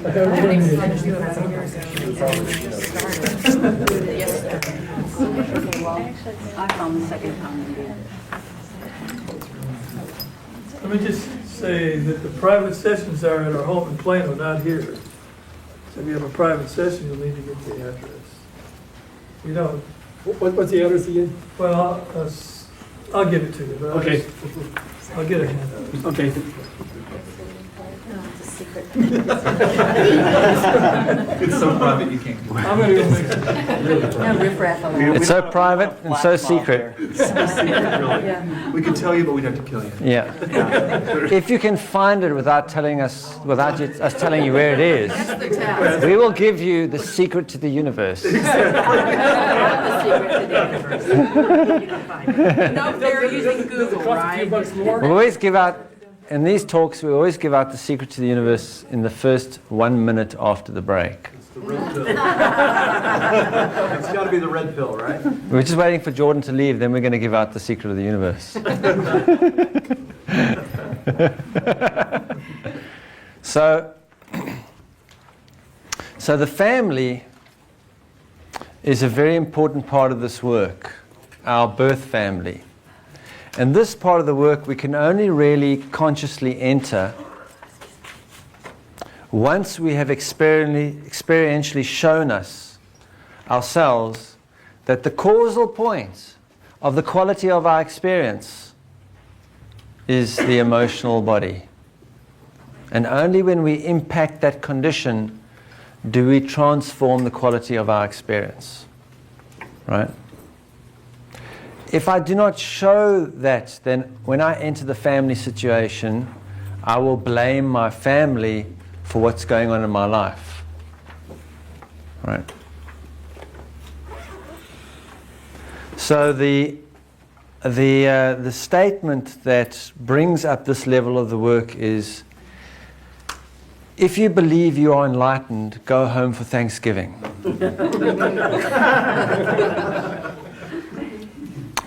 I found the second time we did. Let me just say that the private sessions are at our home in Plano, not here. So if you have a private session, you'll need to get the address. You don't. What's the address again? Well, I'll give it to you. But Okay. I'll get a handout. Okay. It's so private you can't do it. I'm gonna go make it. No riffraff allowed. It's so private and so secret. We could tell you, but we'd have to kill you. Yeah. If you can find it without telling us, us telling you where it is, That's the task. we will give you the secret to the universe. The secret to the universe. No, they're using Google, Cost a few right? bucks more. We always give out, in these talks, we always give out the secret to the universe in the first 1 minute after the break. It's the red pill. It's got to be the red pill, right? We're just waiting for Jordan to leave, then we're going to give out the secret of the universe. So the family is a very important part of this work, our birth family. And this part of the work we can only really consciously enter once we have experientially shown ourselves that the causal point of the quality of our experience is the emotional body. And only when we impact that condition do we transform the quality of our experience. Right? If I do not show that, then when I enter the family situation, I will blame my family for what's going on in my life. Right? So the statement that brings up this level of the work is, if you believe you are enlightened, go home for Thanksgiving.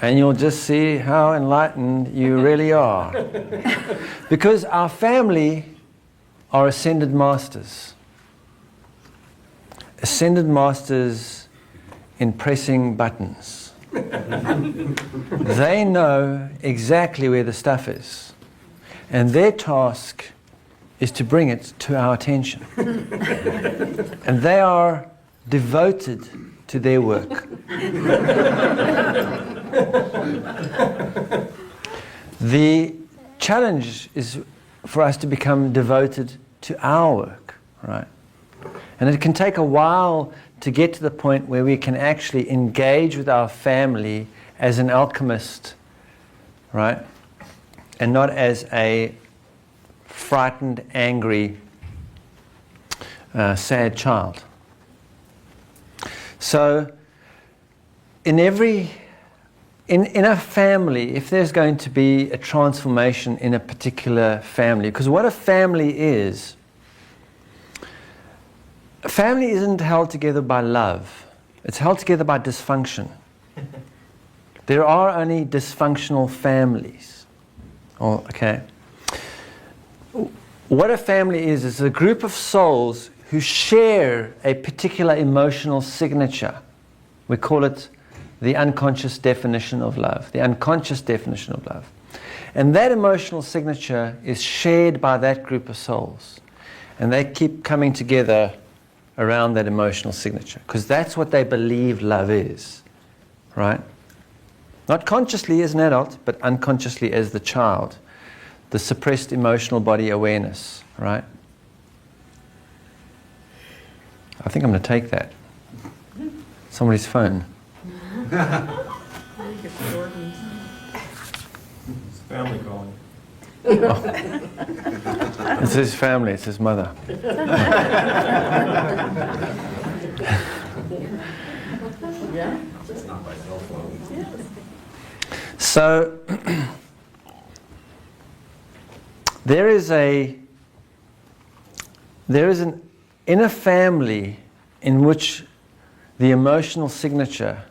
And you'll just see how enlightened you really are. Because our family are ascended masters. Ascended masters in pressing buttons. They know exactly where the stuff is. And their task is to bring it to our attention. And they are devoted to their work. The challenge is for us to become devoted to our work, right? And it can take a while to get to the point where we can actually engage with our family as an alchemist, right? And not as a frightened, angry, sad child. So, in a family, if there's going to be a transformation in a particular family, because what a family isn't held together by love. It's held together by dysfunction. There are only dysfunctional families. Oh, okay. What a family is a group of souls who share a particular emotional signature. We call it the unconscious definition of love, the unconscious definition of love. And that emotional signature is shared by that group of souls. And they keep coming together around that emotional signature, because that's what they believe love is, right? Not consciously as an adult, but unconsciously as the child. The suppressed emotional body awareness, right? I think I'm going to take that. Somebody's phone. It's family calling. It's his family, it's his mother. So, there is an inner family in which the emotional signature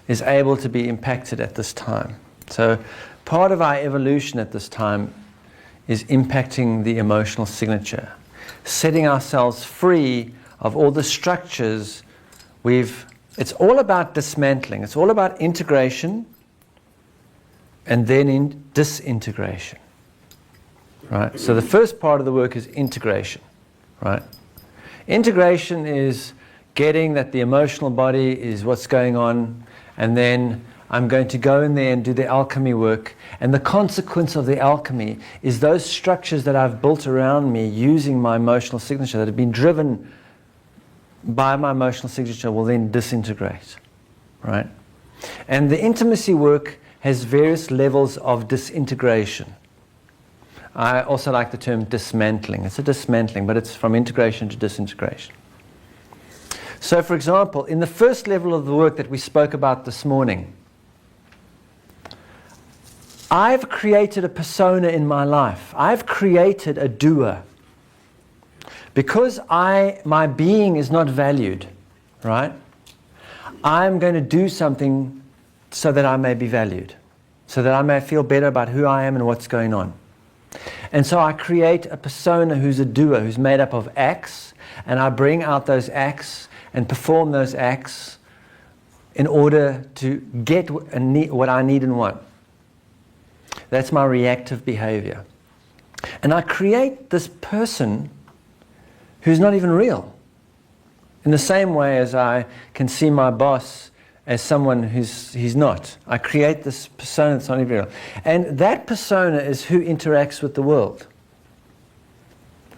is able to be impacted at this time. So part of our evolution at this time is impacting the emotional signature. setting ourselves free of all the structures it's all about dismantling. It's all about integration and then in disintegration. Right? So the first part of the work is integration. Right? Integration is getting that the emotional body is what's going on, and then I'm going to go in there and do the alchemy work. And the consequence of the alchemy is those structures that I've built around me using my emotional signature, that have been driven by my emotional signature, will then disintegrate. Right? And the intimacy work has various levels of disintegration. I also like the term dismantling. It's a dismantling, but it's from integration to disintegration. So, for example, in the first level of the work that we spoke about this morning, I've created a persona in my life. I've created a doer. Because my being is not valued, right? I'm going to do something so that I may be valued, so that I may feel better about who I am and what's going on. And so I create a persona who's a doer, who's made up of acts, and I bring out those acts and perform those acts in order to get what I need and want. That's my reactive behavior. And I create this person who's not even real. In the same way as I can see my boss as someone he's not. I create this persona that's not even real. And that persona is who interacts with the world.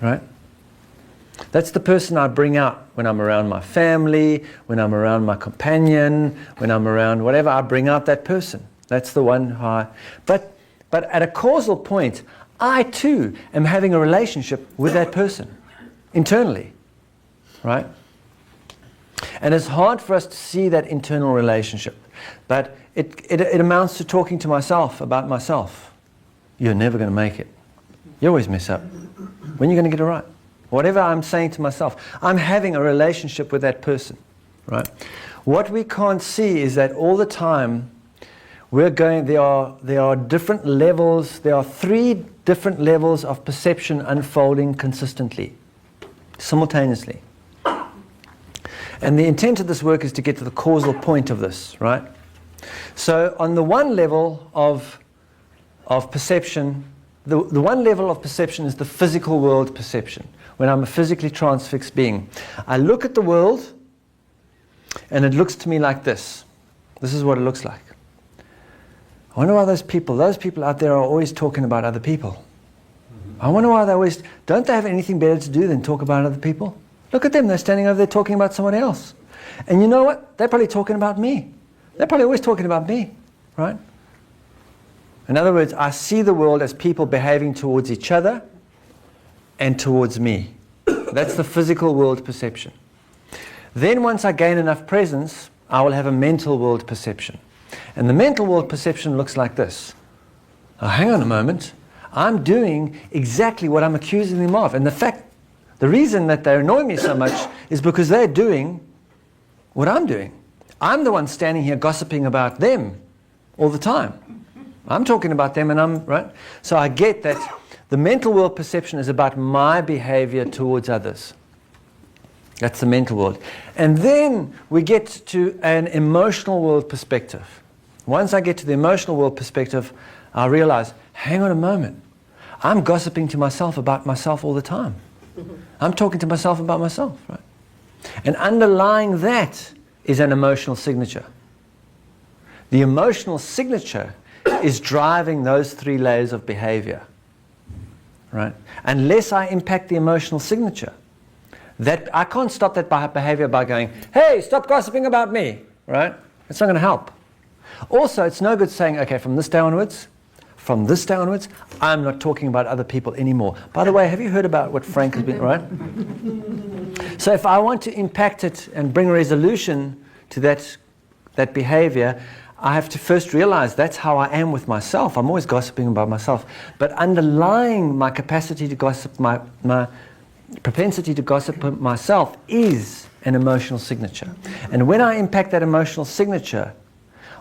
Right? That's the person I bring out when I'm around my family, when I'm around my companion, when I'm around whatever, I bring out that person. That's the one who But at a causal point, I too am having a relationship with that person, internally. Right? And it's hard for us to see that internal relationship. But it amounts to talking to myself about myself. You're never going to make it. You always mess up. When are you going to get it right? Whatever I'm saying to myself, I'm having a relationship with that person. Right? What we can't see is that all the time there are different levels, there are 3 different levels of perception unfolding consistently, simultaneously. And the intent of this work is to get to the causal point of this, right? So on the one level of perception, the one level of perception is the physical world perception, when I'm a physically transfixed being. I look at the world, and it looks to me like this. This is what it looks like. I wonder why those people out there are always talking about other people. I wonder why don't they have anything better to do than talk about other people? Look at them, they're standing over there talking about someone else. And you know what? They're probably talking about me. They're probably always talking about me, right? In other words, I see the world as people behaving towards each other and towards me. That's the physical world perception. Then once I gain enough presence, I will have a mental world perception. And the mental world perception looks like this. Oh, hang on a moment. I'm doing exactly what I'm accusing them of. And the reason that they annoy me so much is because they're doing what I'm doing. I'm the one standing here gossiping about them all the time. I'm talking about them and right? So I get that the mental world perception is about my behavior towards others. That's the mental world. And then we get to an emotional world perspective. Once I get to the emotional world perspective, I realize, hang on a moment. I'm gossiping to myself about myself all the time. I'm talking to myself about myself, right? And underlying that is an emotional signature. The emotional signature is driving those 3 layers of behavior, right? Unless I impact the emotional signature, that I can't stop that behavior by going, hey, stop gossiping about me, right? It's not going to help. Also, it's no good saying, okay, from this day onwards, I'm not talking about other people anymore. By the way, have you heard about what Frank has been, right? So if I want to impact it and bring resolution to that behavior, I have to first realize that's how I am with myself. I'm always gossiping about myself. But underlying my capacity to gossip, my propensity to gossip myself is an emotional signature. And when I impact that emotional signature,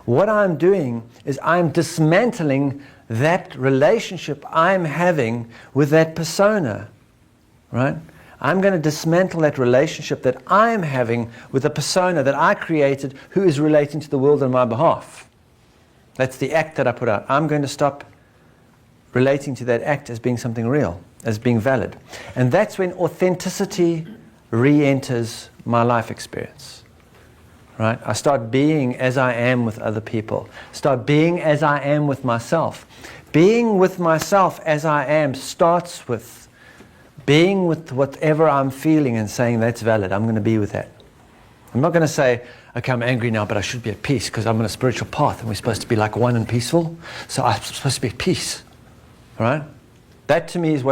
what I'm doing is I'm dismantling that relationship I'm having with that persona, right? I'm going to dismantle that relationship that I'm having with a persona that I created who is relating to the world on my behalf. That's the act that I put out. I'm going to stop relating to that act as being something real, as being valid. And that's when authenticity re-enters my life experience. Right? I start being as I am with other people. Start being as I am with myself. Being with myself as I am starts with being with whatever I'm feeling and saying that's valid. I'm going to be with that. I'm not going to say, okay, I'm angry now, but I should be at peace because I'm on a spiritual path and we're supposed to be like one and peaceful. So I'm supposed to be at peace. All right? That to me is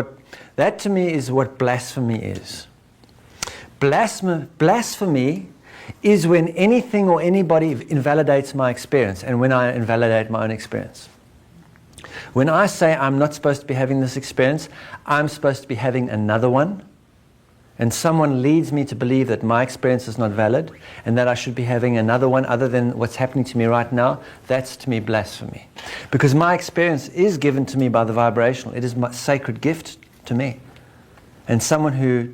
what blasphemy is. Blasphemy is when anything or anybody invalidates my experience and when I invalidate my own experience. When I say I'm not supposed to be having this experience, I'm supposed to be having another one, and someone leads me to believe that my experience is not valid and that I should be having another one other than what's happening to me right now, that's to me blasphemy. Because my experience is given to me by the vibrational. It is my sacred gift to me. And someone who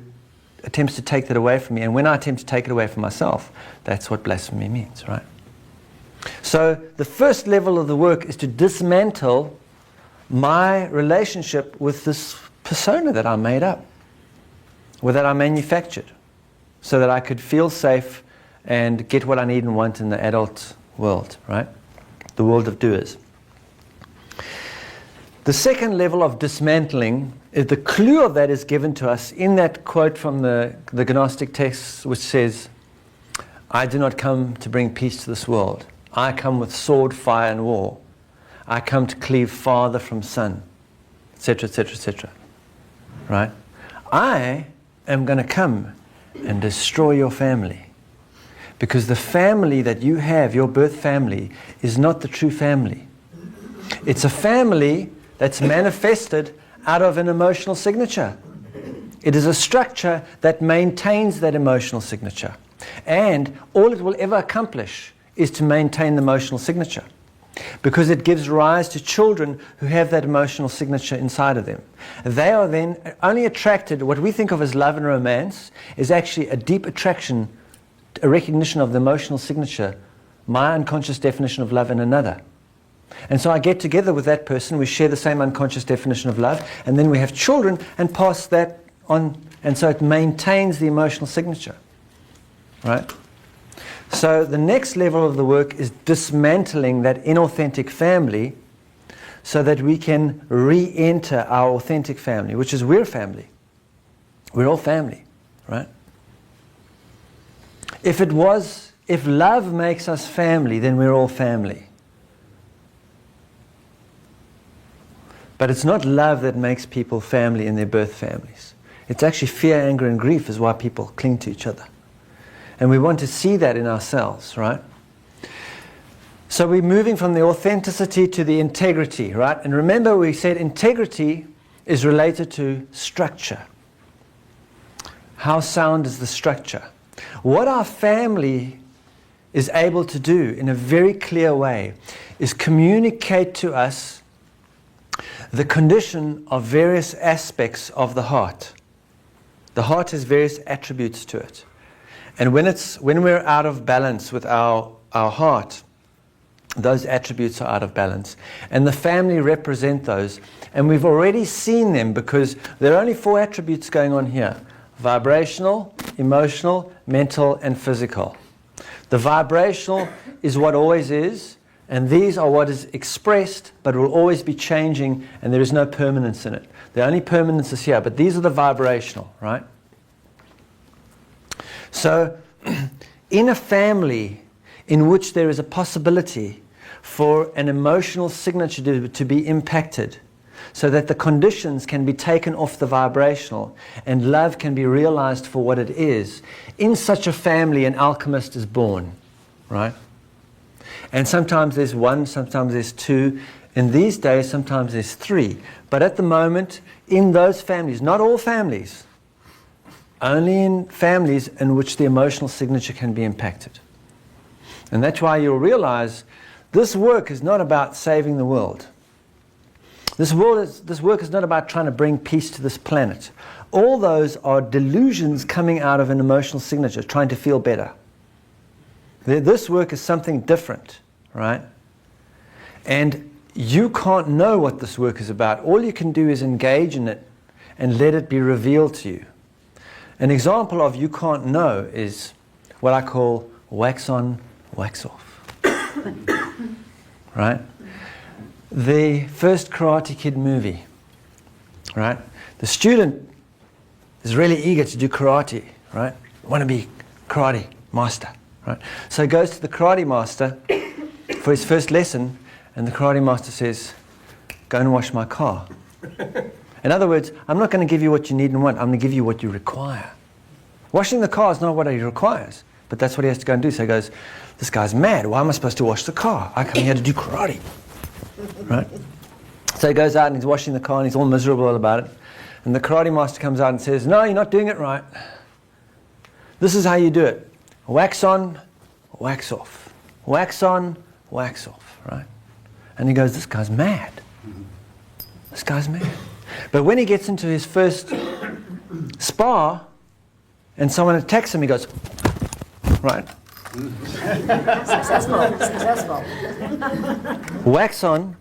attempts to take that away from me, and when I attempt to take it away from myself, that's what blasphemy means, right? So the first level of the work is to dismantle my relationship with this persona that I made up, or that I manufactured, so that I could feel safe and get what I need and want in the adult world, right? The world of doers. The second level of dismantling is the clue of that is given to us in that quote from the Gnostic text, which says, I do not come to bring peace to this world. I come with sword, fire, and war. I come to cleave father from son, etc., etc., etc. Right? I am going to come and destroy your family. Because the family that you have, your birth family, is not the true family. It's a family that's manifested out of an emotional signature. It is a structure that maintains that emotional signature. And all it will ever accomplish is to maintain the emotional signature. Because it gives rise to children who have that emotional signature inside of them. They are then only attracted, what we think of as love and romance, is actually a deep attraction, a recognition of the emotional signature, my unconscious definition of love in another. And so I get together with that person, we share the same unconscious definition of love, and then we have children and pass that on, and so it maintains the emotional signature. Right? So the next level of the work is dismantling that inauthentic family so that we can re-enter our authentic family, which is we're family. We're all family, right? If love makes us family, then we're all family. But it's not love that makes people family in their birth families. It's actually fear, anger, and grief is why people cling to each other. And we want to see that in ourselves, right? So we're moving from the authenticity to the integrity, right? And remember we said integrity is related to structure. How sound is the structure? What our family is able to do in a very clear way is communicate to us the condition of various aspects of the heart. The heart has various attributes to it. And when we're out of balance with our heart, those attributes are out of balance. And the family represent those. And we've already seen them because there are only 4 attributes going on here. Vibrational, emotional, mental, and physical. The vibrational is what always is, and these are what is expressed, but will always be changing, and there is no permanence in it. The only permanence is here, but these are the vibrational, right? So, in a family in which there is a possibility for an emotional signature to be impacted, so that the conditions can be taken off the vibrational and love can be realized for what it is, in such a family an alchemist is born, right? And sometimes there's 1, sometimes there's 2. In these days, sometimes there's 3. But at the moment, in those families, not all families, only in families in which the emotional signature can be impacted. And that's why you'll realize this work is not about saving the world. This work is not about trying to bring peace to this planet. All those are delusions coming out of an emotional signature, trying to feel better. This work is something different, right? And you can't know what this work is about. All you can do is engage in it and let it be revealed to you. An example of you can't know is what I call wax on, wax off. Right? The first Karate Kid movie, right? The student is really eager to do karate, right? Want to be karate master, right? So he goes to the karate master for his first lesson, and the karate master says, go and wash my car. In other words, I'm not going to give you what you need and want, I'm going to give you what you require. Washing the car is not what he requires, but that's what he has to go and do. So he goes, this guy's mad, why am I supposed to wash the car? I come here to do karate. Right? So he goes out and he's washing the car and he's all miserable about it. And the karate master comes out and says, no, you're not doing it right. This is how you do it. Wax on, wax off. Wax on, wax off. Right? And he goes, this guy's mad. This guy's mad. But when he gets into his first spar and someone attacks him, he goes, right? Successful. Wax on.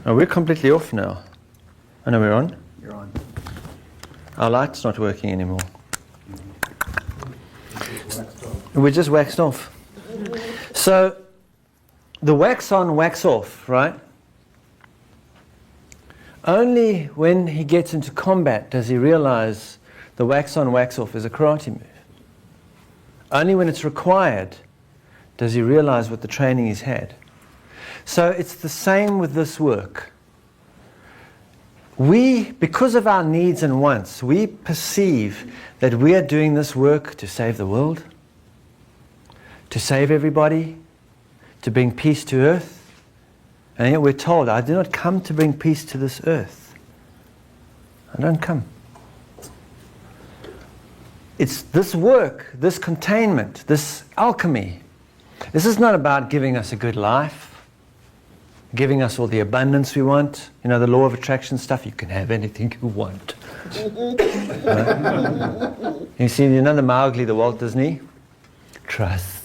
Oh, we're completely off now. I know we're on. You're on. Our light's not working anymore. We're just waxed off. So, the wax on, wax off, right? Only when he gets into combat does he realize the wax on, wax off is a karate move. Only when it's required does he realize what the training he's had. So it's the same with this work. We, because of our needs and wants, we perceive that we are doing this work to save the world, to save everybody, to bring peace to earth. And yet we're told, I do not come to bring peace to this earth. I don't come. It's this work, this containment, this alchemy. This is not about giving us a good life, giving us all the abundance we want. You know, the law of attraction stuff, you can have anything you want. Right? You see, you know the Mowgli, the Walt Disney? Trust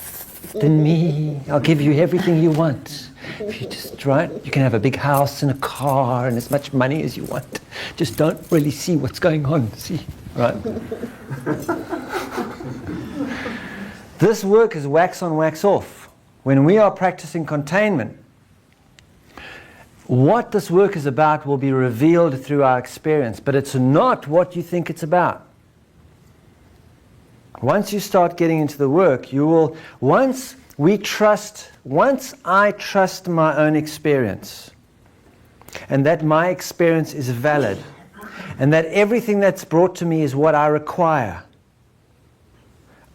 in me, I'll give you everything you want. If you just, right, you can have a big house and a car and as much money as you want. Just don't really see what's going on, see, right? This work is wax on, wax off. When we are practicing containment, what this work is about will be revealed through our experience, but it's not what you think it's about. Once you start getting into the work, you will, once I trust my own experience, and that my experience is valid, and that everything that's brought to me is what I require,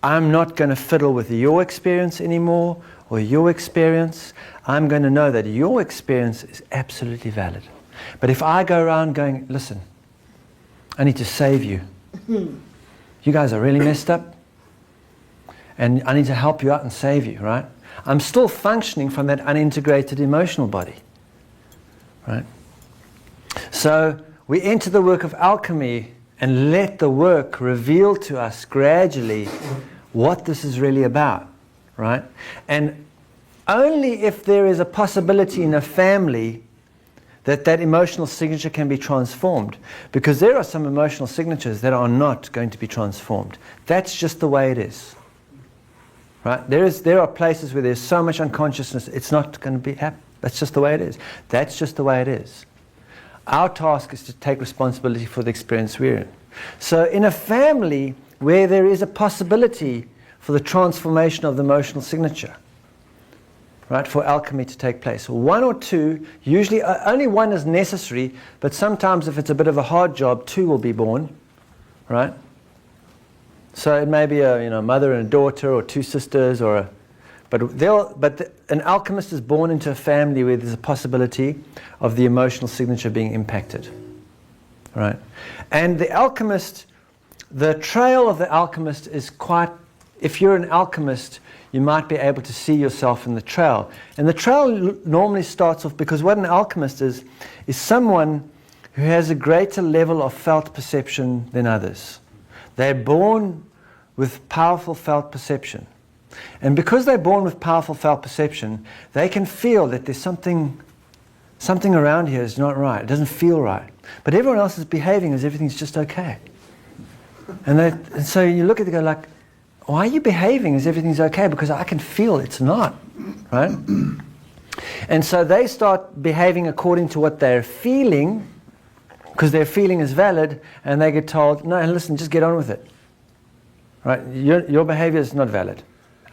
I'm not going to fiddle with your experience anymore, or your experience. I'm going to know that your experience is absolutely valid. But if I go around going, listen, I need to save you. You guys are really messed up. And I need to help you out and save you, right? I'm still functioning from that unintegrated emotional body, right? So we enter the work of alchemy and let the work reveal to us gradually what this is really about, right? And only if there is a possibility in a family that that emotional signature can be transformed, because there are some emotional signatures that are not going to be transformed. That's just the way it is. Right? There are places where there's so much unconsciousness, it's not going to be happen. That's just the way it is. That's just the way it is. Our task is to take responsibility for the experience we're in. So in a family where there is a possibility for the transformation of the emotional signature, right, for alchemy to take place, one or two, usually only one is necessary, but sometimes if it's a bit of a hard job, two will be born, right? So it may be a mother and a daughter, or two sisters, but an alchemist is born into a family where there's a possibility of the emotional signature being impacted, right? And the alchemist, the trail of the alchemist is quite. If you're an alchemist, you might be able to see yourself in the trail. And the trail normally starts off, because what an alchemist is someone who has a greater level of felt perception than others. They're born with powerful felt perception. And because they're born with powerful felt perception, they can feel that there's something around here is not right. It doesn't feel right. But everyone else is behaving as everything's just okay. And so you look at it and go like, why are you behaving as everything's okay? Because I can feel it's not, right? And so they start behaving according to what they're feeling, because their feeling is valid, and they get told, no, listen, just get on with it. Right? Your behavior is not valid.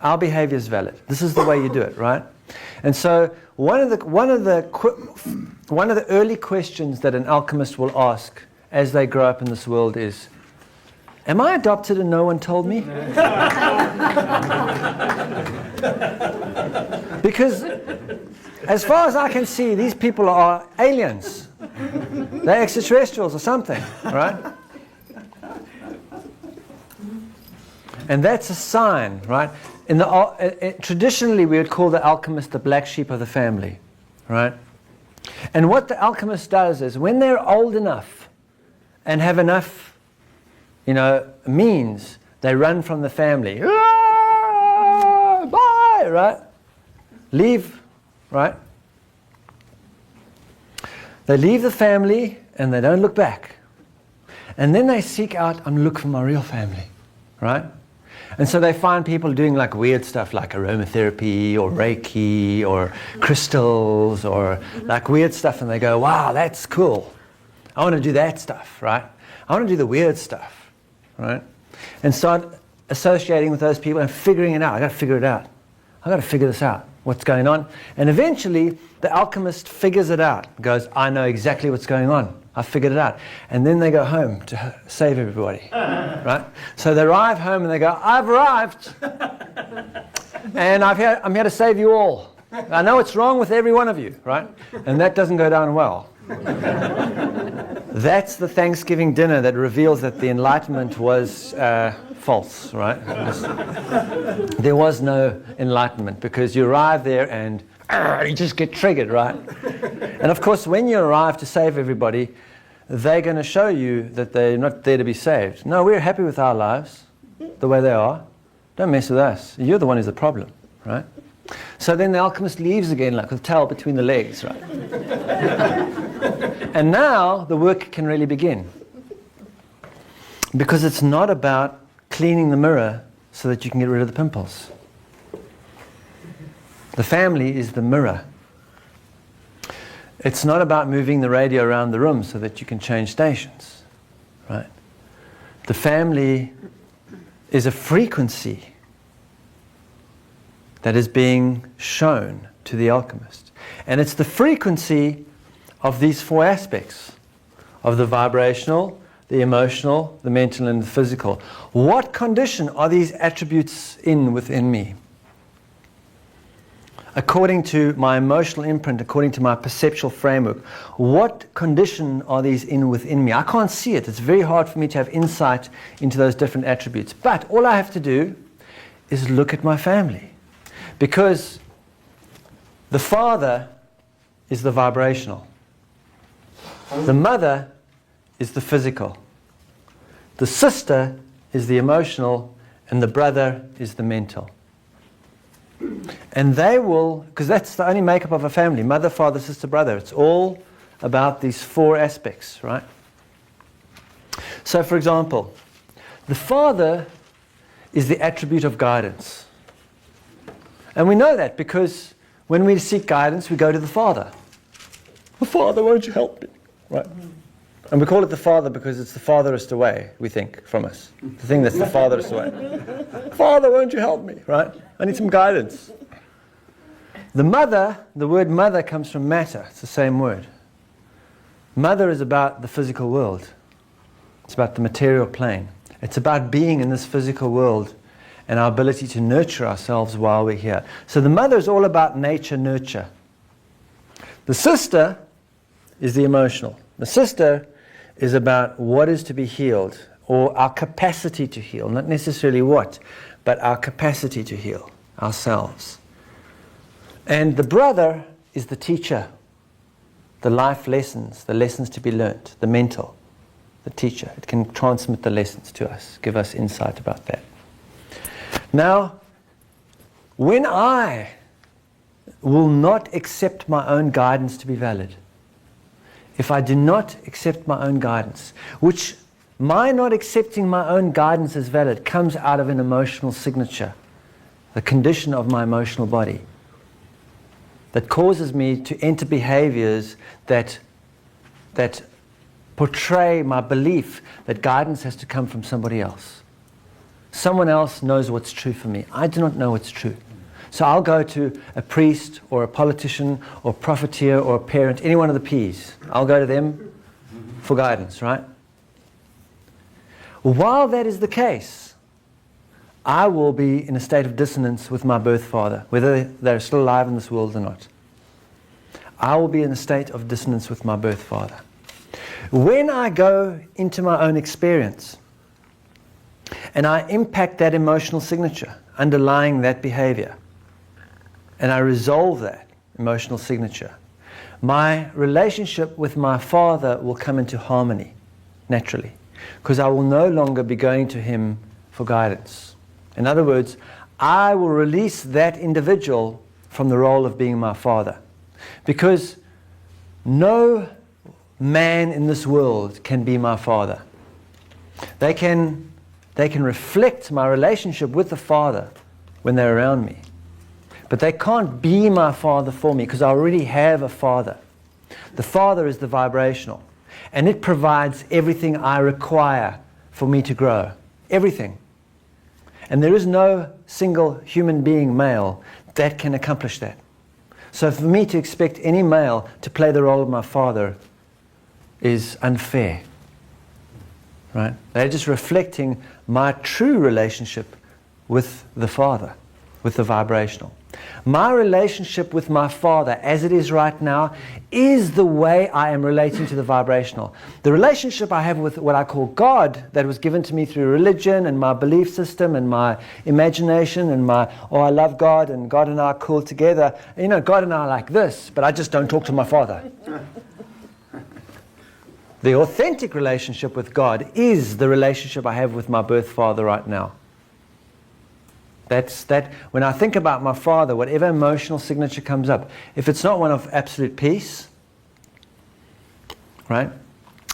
Our behavior is valid. This is the way you do it, right? And so one of the early questions that an alchemist will ask as they grow up in this world is, am I adopted and no one told me? Because as far as I can see, these people are aliens. They're extraterrestrials or something, right? And that's a sign, right? Traditionally, we would call the alchemist the black sheep of the family, right? And what the alchemist does is, when they're old enough and have enough, means, they run from the family. Ah, bye, right? Leave, right? They leave the family and they don't look back. And then they seek out, I'm looking for my real family, right? And so they find people doing like weird stuff like aromatherapy or Reiki or crystals or like weird stuff, and they go, wow, that's cool. I want to do that stuff, right? I want to do the weird stuff, right? And start associating with those people and figuring it out. I got to figure it out. I got to figure this out. What's going on? And eventually, the alchemist figures it out. Goes, I know exactly what's going on. I figured it out. And then they go home to save everybody, right? So they arrive home and they go, I've arrived, and I'm here to save you all. I know what's wrong with every one of you, right? And that doesn't go down well. That's the Thanksgiving dinner that reveals that the Enlightenment was false, right? There was no enlightenment, because you arrive there and you just get triggered, right? And of course, when you arrive to save everybody, they're going to show you that they're not there to be saved. No, we're happy with our lives the way they are. Don't mess with us. You're the one who's the problem, right? So then the alchemist leaves again, like with the tail between the legs, right? And now the work can really begin. Because it's not about cleaning the mirror so that you can get rid of the pimples. The family is the mirror. It's not about moving the radio around the room so that you can change stations, right? The family is a frequency that is being shown to the alchemist. And it's the frequency of these four aspects, of the vibrational, the emotional, the mental, and the physical. What condition are these attributes in within me? According to my emotional imprint, according to my perceptual framework, what condition are these in within me? I can't see it. It's very hard for me to have insight into those different attributes. But all I have to do is look at my family. Because the father is the vibrational. The mother is the physical. The sister is the emotional, and the brother is the mental. And they will, because that's the only makeup of a family, mother, father, sister, brother. It's all about these four aspects, right? So for example, the father is the attribute of guidance. And we know that because when we seek guidance, we go to the father. The father, won't you help me? Right? And we call it the father because it's the farthest away, we think, from us. The thing that's the farthest away. Father, won't you help me? Right? I need some guidance. The mother, the word mother comes from matter. It's the same word. Mother is about the physical world. It's about the material plane. It's about being in this physical world and our ability to nurture ourselves while we're here. So the mother is all about nature, nurture. The sister is the emotional. The sister is about what is to be healed, or our capacity to heal. Not necessarily what, but our capacity to heal ourselves. And the brother is the teacher, the life lessons, the lessons to be learnt, the mental, the teacher. It can transmit the lessons to us, give us insight about that. Now, when I will not accept my own guidance to be valid, if I do not accept my own guidance, which my not accepting my own guidance as valid comes out of an emotional signature, the condition of my emotional body, that causes me to enter behaviors that portray my belief that guidance has to come from somebody else. Someone else knows what's true for me. I do not know what's true. So I'll go to a priest or a politician or a profiteer or a parent, any one of the P's. I'll go to them for guidance, right? While that is the case, I will be in a state of dissonance with my birth father, whether they're still alive in this world or not. I will be in a state of dissonance with my birth father. When I go into my own experience and I impact that emotional signature underlying that behavior, and I resolve that emotional signature, my relationship with my father will come into harmony naturally, because I will no longer be going to him for guidance. In other words, I will release that individual from the role of being my father, because no man in this world can be my father. They can reflect my relationship with the Father when they're around me, but they can't be my father for me, because I already have a father. The Father is the vibrational, and it provides everything I require for me to grow. Everything. And there is no single human being, male, that can accomplish that. So for me to expect any male to play the role of my father is unfair. Right? They're just reflecting my true relationship with the Father, with the vibrational. My relationship with my Father, as it is right now, is the way I am relating to the vibrational. The relationship I have with what I call God, that was given to me through religion and my belief system and my imagination and my, oh, I love God and God and I are cool together. You know, God and I are like this, but I just don't talk to my Father. The authentic relationship with God is the relationship I have with my birth father right now. That's that. When I think about my father, whatever emotional signature comes up, if it's not one of absolute peace, right?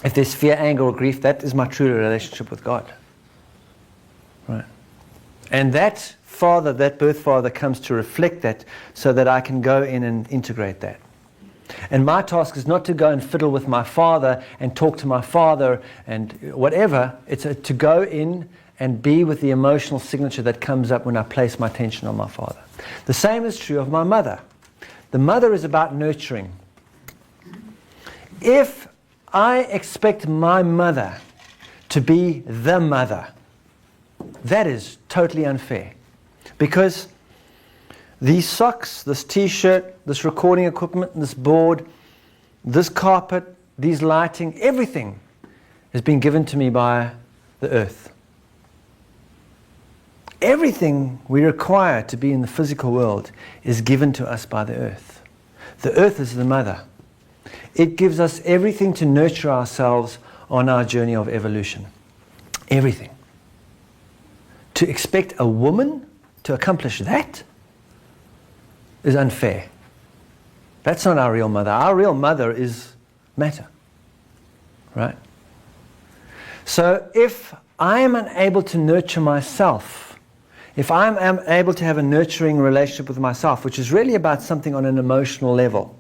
If there's fear, anger, or grief, that is my true relationship with God, right? And that father, that birth father, comes to reflect that, so that I can go in and integrate that. And my task is not to go and fiddle with my father and talk to my father and whatever. It's to go in and be with the emotional signature that comes up when I place my attention on my father. The same is true of my mother. The mother is about nurturing. If I expect my mother to be the mother, that is totally unfair. Because these socks, this t-shirt, this recording equipment, this board, this carpet, these lighting, everything has been given to me by the earth. Everything we require to be in the physical world is given to us by the earth. The earth is the mother. It gives us everything to nurture ourselves on our journey of evolution. Everything. To expect a woman to accomplish that is unfair. That's not our real mother. Our real mother is matter. Right? So if I am unable to nurture myself, if I'm able to have a nurturing relationship with myself, which is really about something on an emotional level,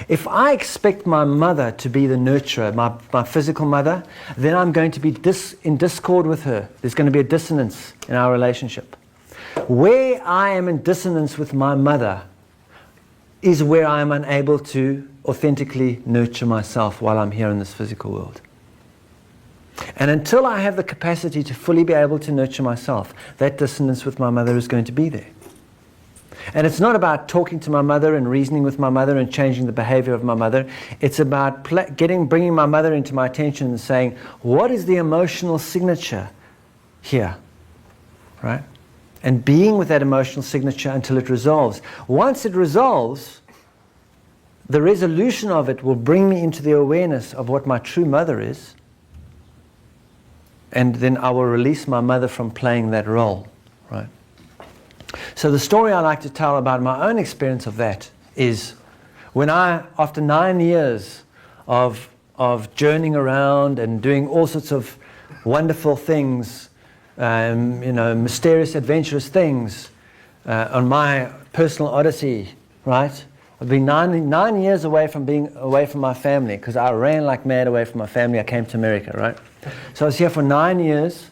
if I expect my mother to be the nurturer, my physical mother, then I'm going to be in discord with her. There's going to be a dissonance in our relationship. Where I am in dissonance with my mother is where I am unable to authentically nurture myself while I'm here in this physical world. And until I have the capacity to fully be able to nurture myself, that dissonance with my mother is going to be there. And it's not about talking to my mother and reasoning with my mother and changing the behavior of my mother. It's about bringing my mother into my attention and saying, what is the emotional signature here? Right? And being with that emotional signature until it resolves. Once it resolves, the resolution of it will bring me into the awareness of what my true mother is, and then I will release my mother from playing that role, right? So the story I like to tell about my own experience of that is when I, after 9 years of journeying around and doing all sorts of wonderful things, mysterious, adventurous things on my personal odyssey, right? I've been nine years away from being away from my family because I ran like mad away from my family. I came to America, right? So I was here for 9 years.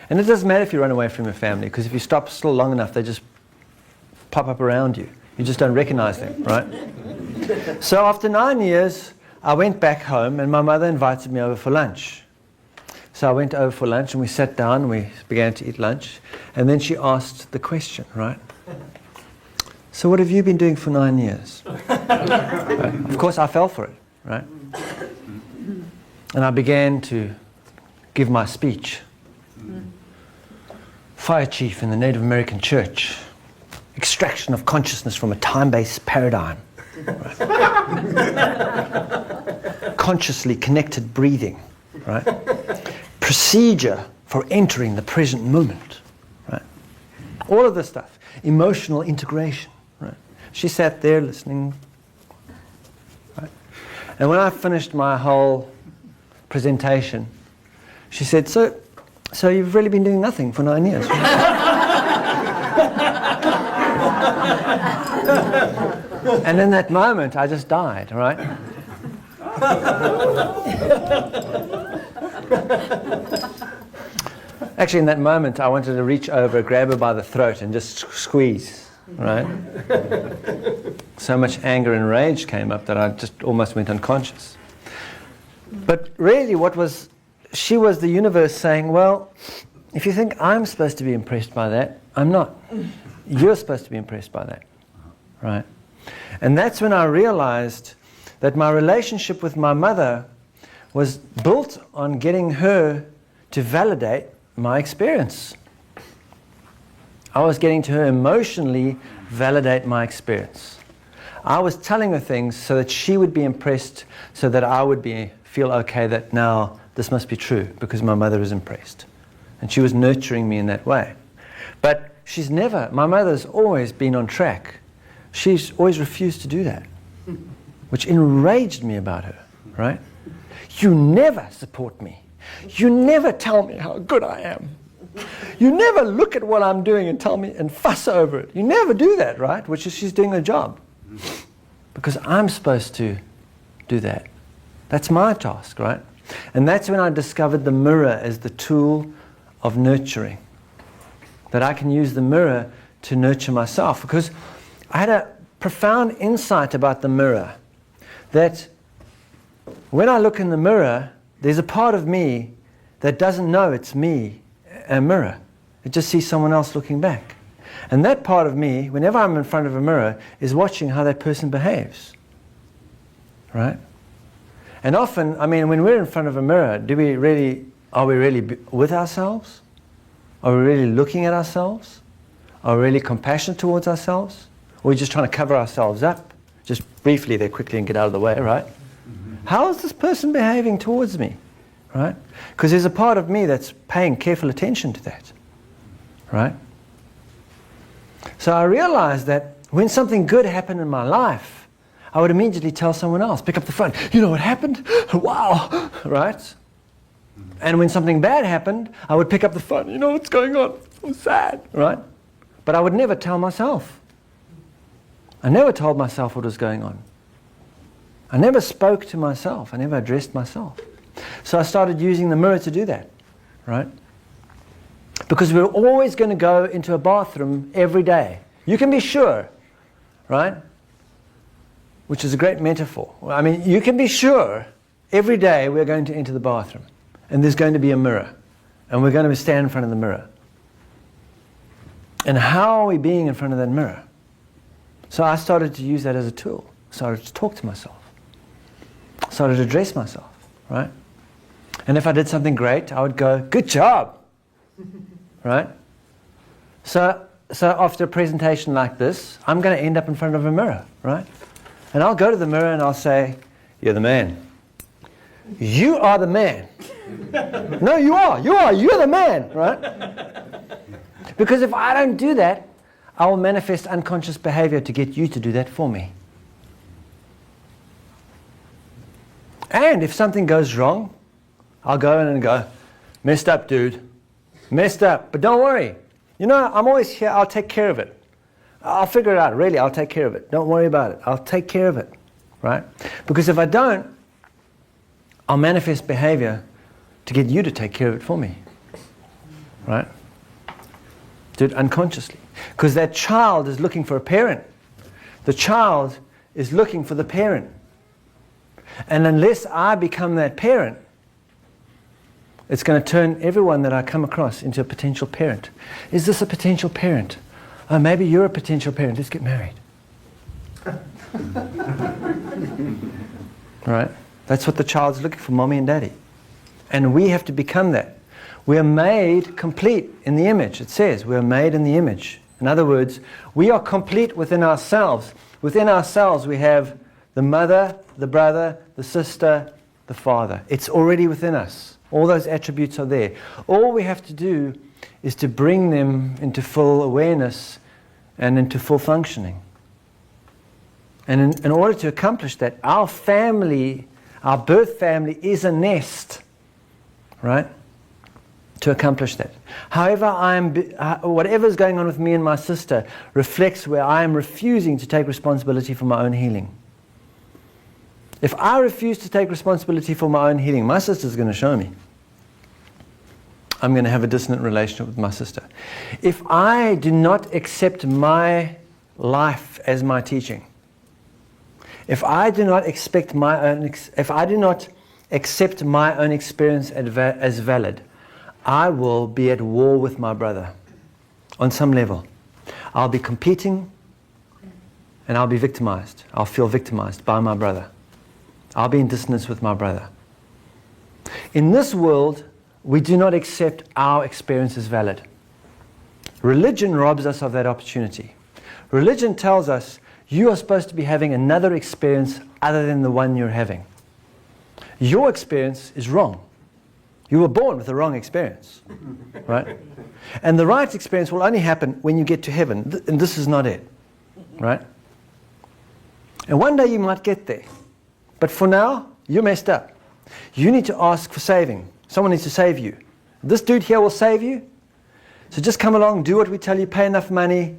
And it doesn't matter if you run away from your family, because if you stop still long enough, they just pop up around you. You just don't recognize them, right? So after 9 years, I went back home, and my mother invited me over for lunch. So I went over for lunch, and we sat down, and we began to eat lunch. And then she asked the question, right? So what have you been doing for 9 years? Right? Of course, I fell for it, right? And I began to give my speech. Fire chief in the Native American church. Extraction of consciousness from a time-based paradigm. Right? Consciously connected breathing. Right? Procedure for entering the present moment. Right? All of this stuff. Emotional integration. Right? She sat there listening. Right? And when I finished my whole presentation, she said, So you've really been doing nothing for 9 years. And in that moment, I just died, right? Actually, in that moment, I wanted to reach over, grab her by the throat, and just squeeze, right? So much anger and rage came up that I just almost went unconscious. But really, she was the universe saying, well, if you think I'm supposed to be impressed by that, I'm not. You're supposed to be impressed by that, right? And that's when I realized that my relationship with my mother was built on getting her to validate my experience. I was getting to her emotionally validate my experience. I was telling her things so that she would be impressed, so that I would feel okay that now this must be true because my mother is impressed. And she was nurturing me in that way. But my mother's always been on track. She's always refused to do that, which enraged me about her, right? You never support me. You never tell me how good I am. You never look at what I'm doing and tell me and fuss over it. You never do that, right? Which is she's doing her job. Because I'm supposed to do that. That's my task, right? And that's when I discovered the mirror as the tool of nurturing. That I can use the mirror to nurture myself. Because I had a profound insight about the mirror. That when I look in the mirror, there's a part of me that doesn't know it's me, a mirror. It just sees someone else looking back. And that part of me, whenever I'm in front of a mirror, is watching how that person behaves. Right? And often, when we're in front of a mirror, are we really with ourselves? Are we really looking at ourselves? Are we really compassionate towards ourselves? Or are we just trying to cover ourselves up? Just briefly there quickly and get out of the way, right? How is this person behaving towards me? Right? Because there's a part of me that's paying careful attention to that. Right? So I realized that when something good happened in my life, I would immediately tell someone else, pick up the phone, you know what happened? Wow! Right? And when something bad happened, I would pick up the phone, you know what's going on? I'm sad, right? But I would never tell myself. I never told myself what was going on. I never spoke to myself. I never addressed myself. So I started using the mirror to do that, right? Because we're always going to go into a bathroom every day. You can be sure, right? Which is a great metaphor. You can be sure every day we're going to enter the bathroom. And there's going to be a mirror. And we're going to stand in front of the mirror. And how are we being in front of that mirror? So I started to use that as a tool. Started to talk to myself. Started to address myself, right? And if I did something great, I would go, good job, right? So after a presentation like this, I'm going to end up in front of a mirror, right? And I'll go to the mirror and I'll say, you're the man. You are the man. No, you're the man, right? Because if I don't do that, I will manifest unconscious behavior to get you to do that for me. And if something goes wrong, I'll go in and go, messed up, dude. Messed up. But don't worry. You know, I'm always here. I'll take care of it. I'll figure it out. Really, I'll take care of it. Don't worry about it. I'll take care of it. Right? Because if I don't, I'll manifest behavior to get you to take care of it for me. Right? Do it unconsciously. Because that child is looking for a parent. The child is looking for the parent. And unless I become that parent, it's going to turn everyone that I come across into a potential parent. Is this a potential parent? Oh, maybe you're a potential parent. Let's get married. Right? That's what the child's looking for, mommy and daddy. And we have to become that. We are made complete in the image. It says we are made in the image. In other words, we are complete within ourselves. Within ourselves we have the mother, the brother, the sister, the father. It's already within us. All those attributes are there. All we have to do is to bring them into full awareness and into full functioning. And in order to accomplish that, our family, our birth family is a nest, right? To accomplish that. However, whatever is going on with me and my sister reflects where I am refusing to take responsibility for my own healing. If I refuse to take responsibility for my own healing, my sister's going to show me. I'm going to have a dissonant relationship with my sister. If I do not accept my life as my teaching, if I do not accept my own experience as valid, I will be at war with my brother on some level. I'll be competing and I'll be victimized. I'll feel victimized by my brother. I'll be in dissonance with my brother. In this world, we do not accept our experience as valid. Religion robs us of that opportunity. Religion tells us you are supposed to be having another experience other than the one you're having. Your experience is wrong. You were born with the wrong experience, right? And the right experience will only happen when you get to heaven, and this is not it, right? And one day you might get there, but for now, you're messed up. You need to ask for saving. Someone needs to save you. This dude here will save you, so just come along, do what we tell you, pay enough money,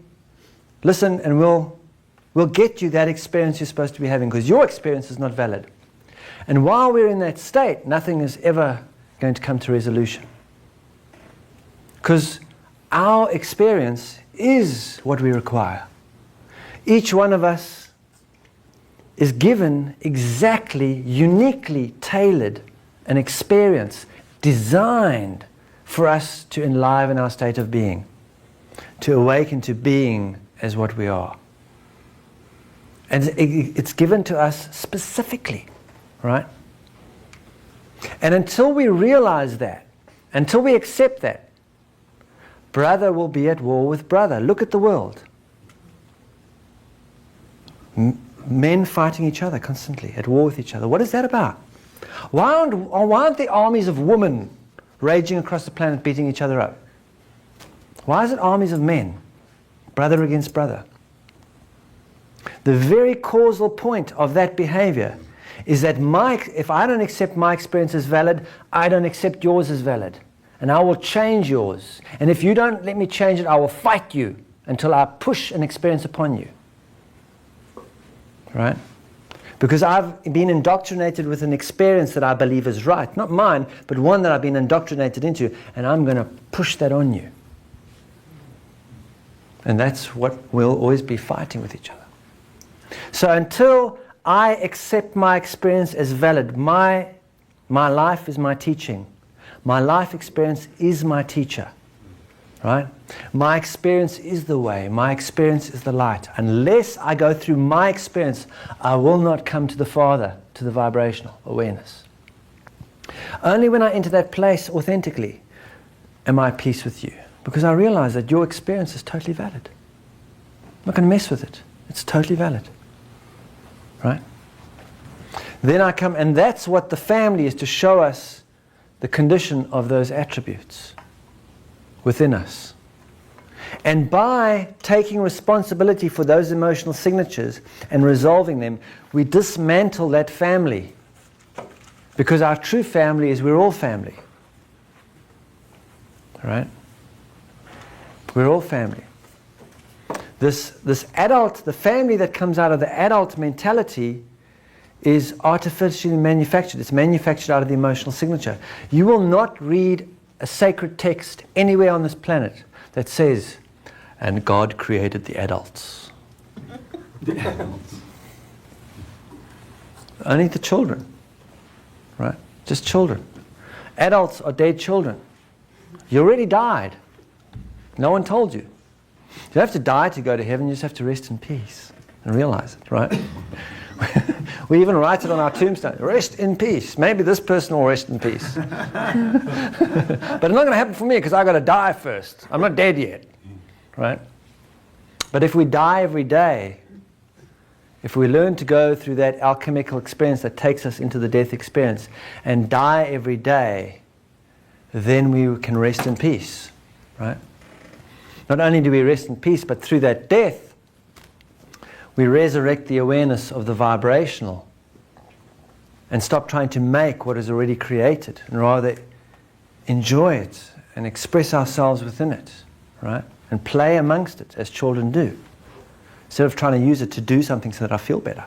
listen, and we'll get you that experience you're supposed to be having, because your experience is not valid. And while we're in that state, nothing is ever going to come to resolution. Because our experience is what we require. Each one of us is given exactly, uniquely tailored an experience designed for us to enliven our state of being, to awaken to being as what we are. And it's given to us specifically, right? And until we realize that, until we accept that, brother will be at war with brother. Look at the world. Men fighting each other constantly, at war with each other. What is that about? Why aren't the armies of women raging across the planet beating each other up? Why is it armies of men, brother against brother? The very causal point of that behavior is that if I don't accept my experience as valid, I don't accept yours as valid. And I will change yours. And if you don't let me change it, I will fight you until I push an experience upon you. Right? Because I've been indoctrinated with an experience that I believe is right. Not mine, but one that I've been indoctrinated into. And I'm going to push that on you. And that's what we'll always be fighting with each other. So until I accept my experience as valid, my life is my teaching. My life experience is my teacher. Right? My experience is the way. My experience is the light. Unless I go through my experience, I will not come to the Father, to the vibrational awareness. Only when I enter that place authentically am I at peace with you. Because I realize that your experience is totally valid. I'm not going to mess with it. It's totally valid. Right? Then I come, and that's what the family is, to show us the condition of those attributes within us. And by taking responsibility for those emotional signatures and resolving them, we dismantle that family. Because our true family is we're all family. Right? We're all family. This adult, the family that comes out of the adult mentality is artificially manufactured. It's manufactured out of the emotional signature. You will not read a sacred text anywhere on this planet that says, and God created the adults. The adults. Only the children. Right? Just children. Adults are dead children. You already died. No one told you. You don't have to die to go to heaven, you just have to rest in peace and realize it, right? We even write it on our tombstone, rest in peace. Maybe this person will rest in peace. But it's not going to happen for me because I've got to die first. I'm not dead yet, right? But if we die every day, if we learn to go through that alchemical experience that takes us into the death experience and die every day, then we can rest in peace, right? Not only do we rest in peace, but through that death, we resurrect the awareness of the vibrational and stop trying to make what is already created and rather enjoy it and express ourselves within it, right? And play amongst it as children do, instead of trying to use it to do something so that I feel better,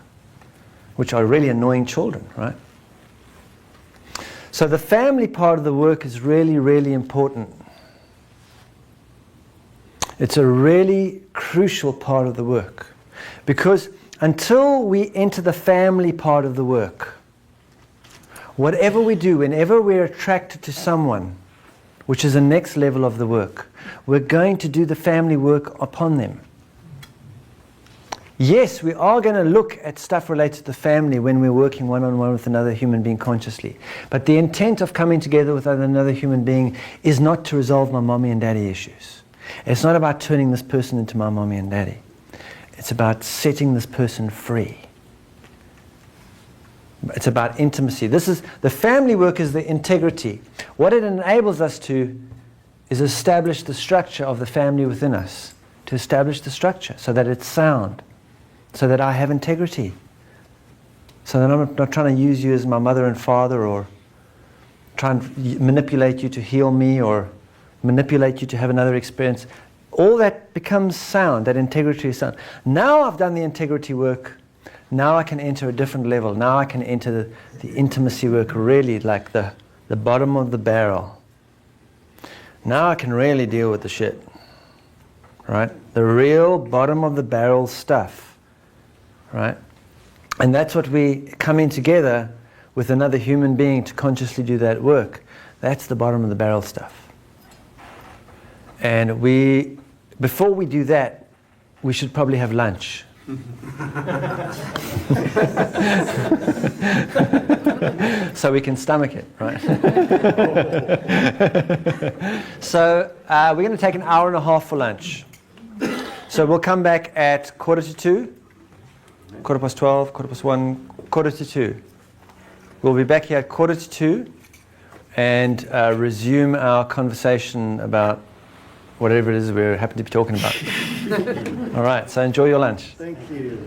which are really annoying children, right? So the family part of the work is really, really important. It's a really crucial part of the work, because until we enter the family part of the work, whatever we do, whenever we're attracted to someone, which is the next level of the work, we're going to do the family work upon them. Yes, we are going to look at stuff related to family when we're working one-on-one with another human being consciously. But the intent of coming together with another human being is not to resolve my mommy and daddy issues. It's not about turning this person into my mommy and daddy. It's about setting this person free. It's about intimacy. The family work is the integrity. What it enables us to is establish the structure of the family within us. To establish the structure so that it's sound. So that I have integrity. So that I'm not trying to use you as my mother and father, or try and manipulate you to heal me, or manipulate you to have another experience. All that becomes sound, that integrity is sound. Now I've done the integrity work, now I can enter a different level. Now I can enter the intimacy work, really like the bottom of the barrel. Now I can really deal with the shit. Right? The real bottom of the barrel stuff. Right? And that's what we come in together with another human being to consciously do that work. That's the bottom of the barrel stuff. And before we do that, we should probably have lunch. So we can stomach it, right? So we're going to take an hour and a half for lunch. So we'll come back at 1:45, 12:15, 1:45, 1:45. We'll be back here at 1:45 and resume our conversation about whatever it is we happen to be talking about. All right, so enjoy your lunch. Thank you.